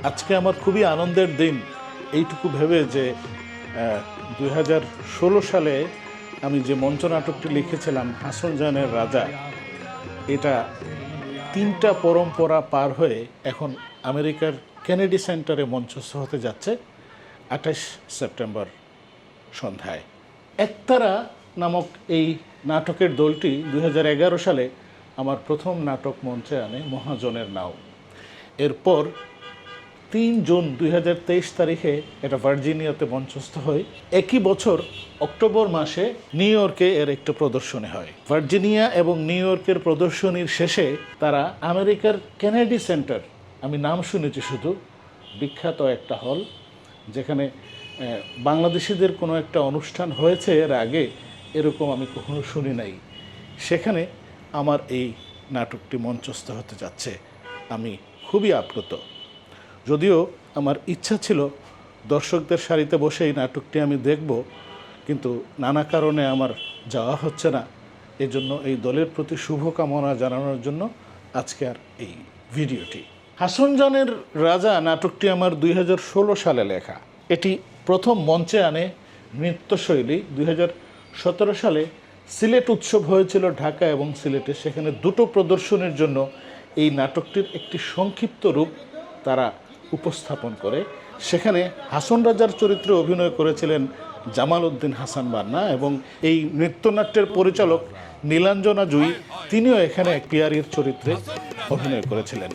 আজকে আমার খুবই আনন্দের দিন এইটুকু ভেবে যে 2016 সালে আমি যে মঞ্চ নাটকটি লিখেছিলাম হাসন জানের রাজা, এটা 3টা পরম্পরা পার হয়ে এখন আমেরিকার কেনেডি সেন্টারে মঞ্চস্থ হতে যাচ্ছে 28 সেপ্টেম্বর সন্ধ্যায়। একতারা নামক এই নাটকের দলটি 2011 সালে আমার প্রথম নাটক মঞ্চে আনে মহাজনের নাও। এরপর 3 জুন 2023 তারিখে এটা ভার্জিনিয়াতে মঞ্চস্থ হয়। একই বছর অক্টোবর মাসে নিউ ইয়র্কে এর একটা প্রদর্শনী হয়। ভার্জিনিয়া এবং নিউ ইয়র্কের প্রদর্শনীর শেষে তারা আমেরিকার কেনেডি সেন্টার, আমি নাম শুনেছি শুধু, বিখ্যাত একটা হল যেখানে বাংলাদেশিদের কোনো একটা অনুষ্ঠান হয়েছে এর আগে, এরকম আমি কখনো শুনি নাই, সেখানে আমার এই নাটকটি মঞ্চস্থ হতে যাচ্ছে। আমি খুবই আপ্লুত। যদিও আমার ইচ্ছা ছিল দর্শকদের সারিতে বসে এই নাটকটি আমি দেখব, কিন্তু নানা কারণে আমার যাওয়া হচ্ছে না। এজন্য এই দলের প্রতি শুভকামনা জানানোর জন্য আজকে আর এই ভিডিওটি। হাসন জানের রাজা নাটকটি আমার 2016 সালে লেখা। এটি প্রথম মঞ্চে আনে নৃত্যশৈলী 2017 সালে সিলেট উৎসব হয়েছিল ঢাকা এবং সিলেটে। সেখানে 2টো প্রদর্শনীর জন্য এই নাটকটির একটি সংক্ষিপ্ত রূপ তারা উপস্থাপন করে। সেখানে হাসন রাজার চরিত্রে অভিনয় করেছিলেন জামাল উদ্দিন হাসান বান্না এবং এই নৃত্যনাট্যের পরিচালক নীলাঞ্জনা জুই, তিনিও এখানে এক পিয়ারির চরিত্রে অভিনয় করেছিলেন।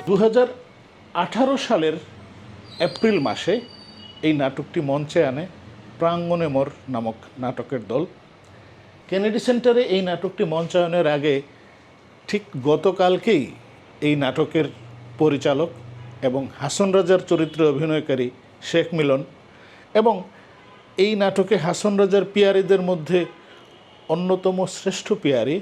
2018 সালের এপ্রিল মাসে এই নাটকটি মঞ্চে আনে প্রাঙ্গণে মোর নামক নাটকের দল। কেনেডি সেন্টারে এই নাটকটি মঞ্চায়নের আগে ঠিক গতকালকেই এই নাটকের পরিচালক এবং হাসন রাজার চরিত্রে অভিনয়কারী শেখ মিলন এবং এই নাটকে হাসন রাজার পিয়ারিদের মধ্যে অন্যতম শ্রেষ্ঠ পিয়ারি,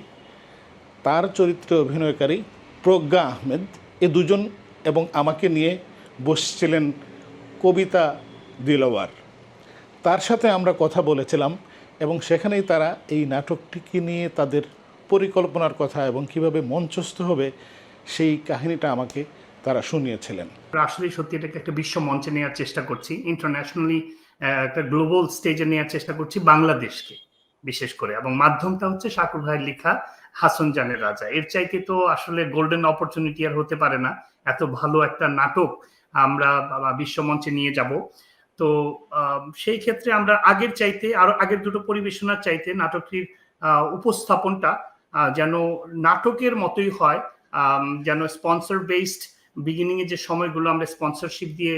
তার চরিত্রে অভিনয়কারী প্রজ্ঞা আহমেদ, এ দুজন এবং আমাকে নিয়ে বসছিলেন কবিতা দিলওয়ার। তার সাথে আমরা কথা বলেছিলাম এবং সেখানেই তারা এই নাটকটিকে নিয়ে তাদের পরিকল্পনার কথা এবং কিভাবে মঞ্চস্থ হবে সেই কাহিনীটা আমাকে তারা শুনিয়েছিলেন। আসলে সত্যি এটাকে একটা বিশ্ব মঞ্চে নেওয়ার চেষ্টা করছি, ইন্টারন্যাশনালি একটা গ্লোবাল স্টেজে নেওয়ার চেষ্টা করছি বাংলাদেশকে বিশেষ করে, এবং মাধ্যমটা হচ্ছে শাকুর ভাইয়ের লেখা হাসন জানের রাজা। এর চাইতে তো আসলে গোল্ডেন অপরচুনিটি আর হতে পারে না, এত ভালো একটা নাটক আমরা বিশ্ব মঞ্চে নিয়ে যাব। তো সেই ক্ষেত্রে আমরা আগের চাইতে আরো আগের 2টো পরিবেশনার চাইতে নাটকটির উপস্থাপনটা যেন নাটকের মতোই হয়, যেন স্পন্সর বেসড, বিগিনিং এর যে সময়গুলো আমরা স্পন্সরশিপ দিয়ে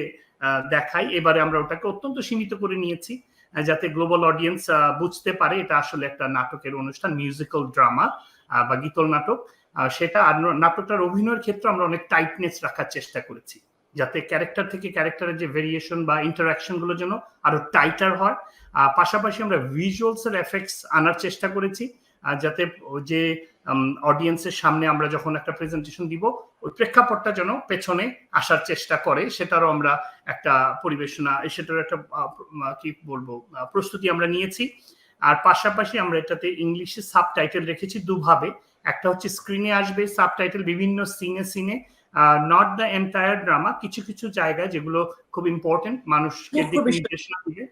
দেখাই, এবারে আমরা ওটাকে অত্যন্ত সীমিত করে নিয়েছি যাতে গ্লোবাল অডিয়েন্স বুঝতে পারে এটা আসলে একটা নাটকের অনুষ্ঠান, মিউজিক্যাল ড্রামা বা গীতল নাটক। সেটা আর নাটকটার অভিনয়ের ক্ষেত্রে আমরা অনেক টাইটনেস রাখার চেষ্টা করেছি যাতে ক্যারেক্টার থেকে ক্যারেক্টারের যে ভেরিয়েশন বা ইন্টারাকশন গুলো যেন আরো টাইটার হয়। পাশাপাশি আমরা ভিজুয়ালস এর এফেক্টস আনার চেষ্টা করেছি যাতে যে অডিয়েন্সের সামনে আমরা যখন একটা প্রেজেন্টেশন দিব ওই প্রেক্ষাপটটা যেন পেছনে আসার চেষ্টা করে, সেটারও আমরা একটা পরিবেশনা, সেটারও একটা কি বলবো প্রস্তুতি আমরা নিয়েছি। আর পাশাপাশি আমরা এটাতে ইংলিশে সাবটাইটেল রেখেছি দুভাবে, একটা হচ্ছে স্ক্রিনে আসবে সাবটাইটেল বিভিন্ন সিনে, নট দ্য এন্টায়ার ড্রামা, কিছু কিছু জায়গায় যেগুলো খুব ইম্পর্টেন্ট মানুষকে দিক নির্দেশনা দিবে,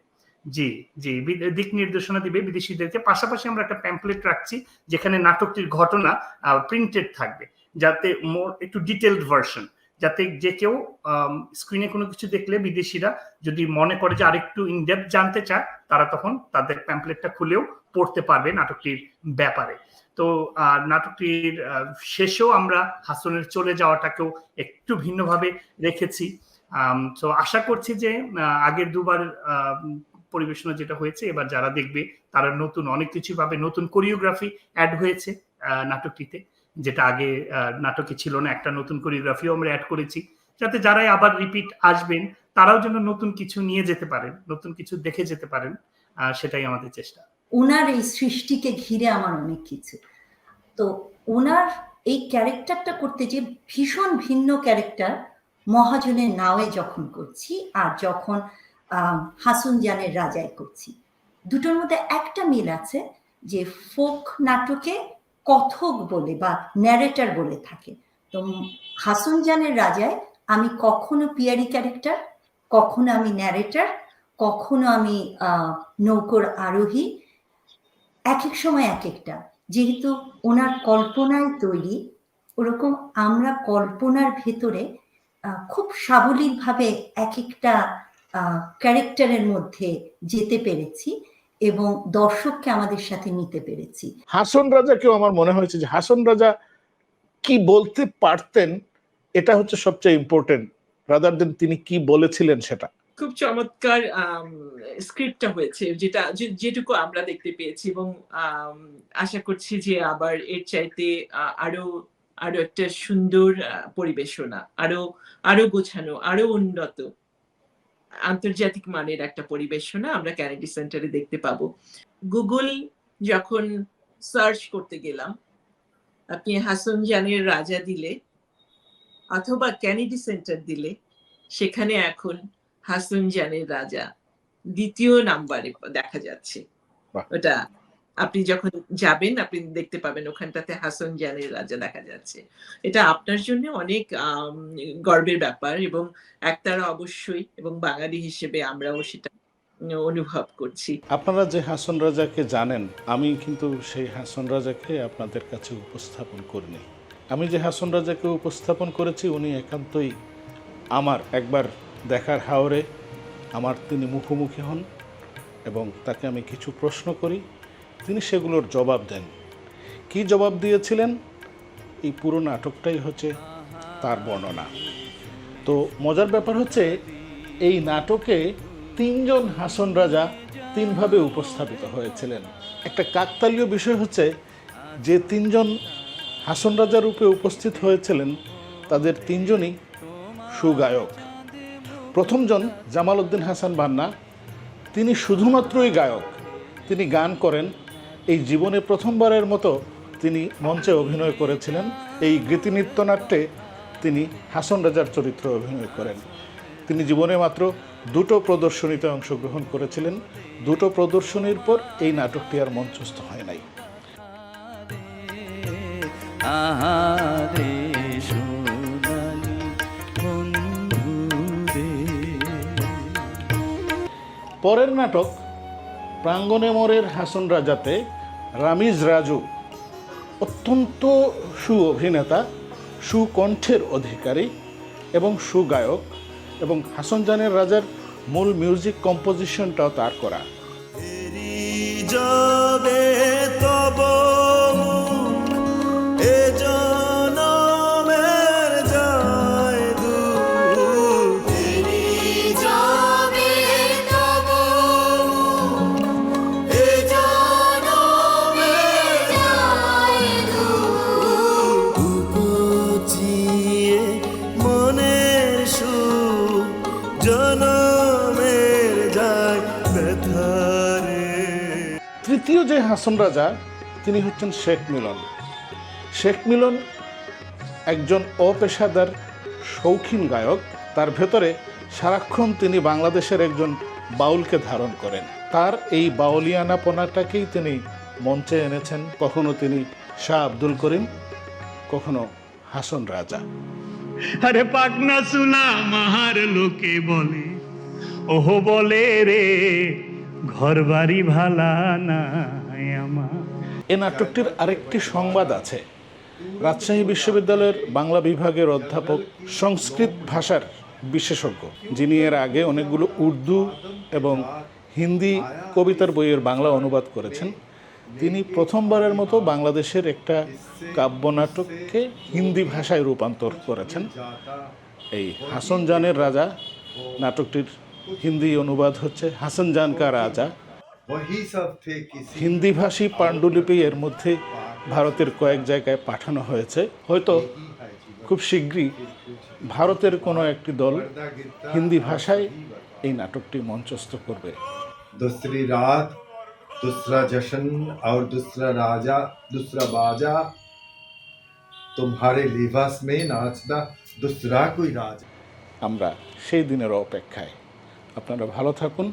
জি জি দিক নির্দেশনা দিবে বিদেশিদেরকে। পাশাপাশি আমরা একটা প্যাম্পলেট রাখছি যেখানে নাটকটির ঘটনা প্রিন্টেড থাকবে, যাতে মোর একটু ডিটেলড ভার্সন, যাতে যে কেউ স্ক্রিনে কোনো কিছু দেখলে বিদেশিরা যদি মনে করে যে আরেকটু ইনডেপথ জানতে চায়, তারা তখন তাদের প্যাম্পলেটটা খুলেও পড়তে পারবে নাটকটির ব্যাপারে। তো নাটকটির শেষেও আমরা হাসনের চলে যাওয়াটাকেও একটু ভিন্নভাবে রেখেছি। তো আশা করছি যে আগের 2বার পরিবেশনা যেটা হয়েছে, এবার যারা দেখবে তারা নতুন অনেক কিছু পাবে, নতুন কোরিওগ্রাফি অ্যাড হয়েছে নাটকটিতে, যেটা আগে নাটকে ছিল না, একটা নতুন কোরিওগ্রাফিও আমরা অ্যাড করেছি, যাতে যারাই আবার রিপিট আসবেন তারাও যেন নতুন কিছু নিয়ে যেতে পারেন, নতুন কিছু দেখে যেতে পারেন, সেটাই আমাদের চেষ্টা। ওনার এই সৃষ্টিকে ঘিরে আমার অনেক কিছু, তো ওনার এই ক্যারেক্টারটা করতে যে ভীষণ ভিন্ন ক্যারেক্টার মহাজনের নাওয়ে যখন করছি আর যখন হাসন জানের রাজায় করছি, দুটোর মধ্যে একটা মিল আছে যে ফোক নাটকে কথক বলে বা ন্যারেটর বলে থাকে। তো হাসন জানের রাজায় আমি কখনো পিয়ারি ক্যারেক্টার, কখনো আমি ন্যারেটর, কখনো আমি নৌকোর আরোহী, এক এক সময় এক একটা। যেহেতু ওনার কল্পনায় তৈরি, ওরকম আমরা কল্পনার ভেতরে খুব সাবলীলভাবে এক একটা ক্যারেক্টারের মধ্যে যেতে পেরেছি এবং দর্শককে আমাদের সাথে নিতে পেরেছি। হাসন রাজাকেও আমার মনে হয়েছে যে হাসন রাজা কি বলতে পারতেন এটা হচ্ছে সবচেয়ে ইম্পর্টেন্ট, রাদার দেন তিনি কি বলেছিলেন সেটা। খুব চমৎকার স্ক্রিপ্টটা হয়েছে, যেটুকু আমরা দেখতে পেয়েছি, এবং আশা করছি যে আবার এর চাইতে আরো আরো একটা সুন্দর পরিবেশনা, আরো গোছানো, আরো উন্নত, আন্তর্জাতিক মানের একটা পরিবেশনা আমরা কেনেডি সেন্টারে দেখতে পাবো। গুগল যখন সার্চ করতে গেলাম, আপনি হাসন জানের রাজা দিলে অথবা কেনেডি সেন্টার দিলে সেখানে এখন হাসন জানের রাজা দ্বিতীয় নাম্বারে দেখা যাচ্ছে। ওটা আপনি যখন যাবেন আপনি দেখতে পাবেন ওখানটাতে হাসন জানের রাজা দেখা যাচ্ছে। এটা আপনার জন্য অনেক গর্বের ব্যাপার, এবং একতারা অবশ্যই, এবং বাঙালি হিসেবে আমরাও সেটা অনুভব করছি। আপনারা যে হাসন রাজাকে জানেন, আমি কিন্তু সেই হাসন রাজাকে আপনাদের কাছে উপস্থাপন করিনি। আমি যে হাসন রাজাকে উপস্থাপন করেছি উনি একান্তই আমার একবার দেখার হাওরে আমার তিনি মুখোমুখি হন এবং তাকে আমি কিছু প্রশ্ন করি, তিনি সেগুলোর জবাব দেন। কি জবাব দিয়েছিলেন এই পুরো নাটকটাই হচ্ছে তার বর্ণনা। তো মজার ব্যাপার হচ্ছে এই নাটকে তিনজন হাসন রাজা তিনভাবে উপস্থাপিত হয়েছিলেন। একটা কাকতালীয় বিষয় হচ্ছে যে তিনজন হাসন রাজা রূপে উপস্থিত হয়েছিলেন তাদের তিনজনই সুগায়ক। প্রথমজন জামাল উদ্দিন হাসান বান্না, তিনি শুধুমাত্রই গায়ক, তিনি গান করেন। এই জীবনে প্রথমবারের মতো তিনি মঞ্চে অভিনয় করেছিলেন। এই গীতিনৃত্যনাট্যে তিনি হাসন রাজার চরিত্রে অভিনয় করেন। তিনি জীবনে মাত্র দুটো প্রদর্শনীতে অংশগ্রহণ করেছিলেন। দুটো প্রদর্শনীর পর এই নাটকটি আর মঞ্চস্থ হয় নাই। পরের নাটক প্রাঙ্গণে মোড়ের হাসন রাজাতে রামিজ রাজু অত্যন্ত সুঅভিনেতা, সুকণ্ঠের অধিকারী এবং সুগায়ক, এবং হাসন জানের রাজার মূল মিউজিক কম্পোজিশনটাও তার করা। তৃতীয় যে হাসন রাজা তিনি হচ্ছেন শেখ মিলন। শেখ মিলন একজন অপেশাদার শৌখিন গায়ক, তার ভেতরে সারাক্ষণ তিনি বাংলাদেশের একজন বাউলকে ধারণ করেন। তার এই বাউলিয়ানাপনাটাকেই তিনি মঞ্চে এনেছেন। কখনো তিনি শাহ আব্দুল করিম, কখনো হাসন রাজা। আরে পাকনা সুনা মাহার লোকে বলে, ওহ বলে রে ঘর বাড়ি ভালা নাই আমার। এ নাটকটির আরেকটি সংবাদ আছে। রাজশাহী বিশ্ববিদ্যালয়ের বাংলা বিভাগের অধ্যাপক, সংস্কৃত ভাষার বিশেষজ্ঞ, যিনি এর আগে অনেকগুলো উর্দু এবং হিন্দি কবিতার বইয়ের বাংলা অনুবাদ করেছেন, তিনি প্রথমবারের মতো বাংলাদেশের একটা কাব্যনাটককে হিন্দি ভাষায় রূপান্তর করেছেন। এই হাসন জানের রাজা নাটকটির হিন্দি অনুবাদ হচ্ছে হাসন জান কা রাজা। হিন্দিভাষী পাণ্ডুলিপি এর মধ্যে ভারতের কয়েক জায়গায় পাঠানো হয়েছে। হয়তো খুব শীঘ্রই ভারতের কোনো একটি দল হিন্দি ভাষায় এই নাটকটি মঞ্চস্থ করবে। दूसरी रात, दूसरा जश्न और दूसरा राजा, दूसरा बाजा, तुम्हारे लिबास में नाचता दूसरा कोई राजा। আমরা সেই দিনের অপেক্ষায়। আপনারা ভালো থাকুন।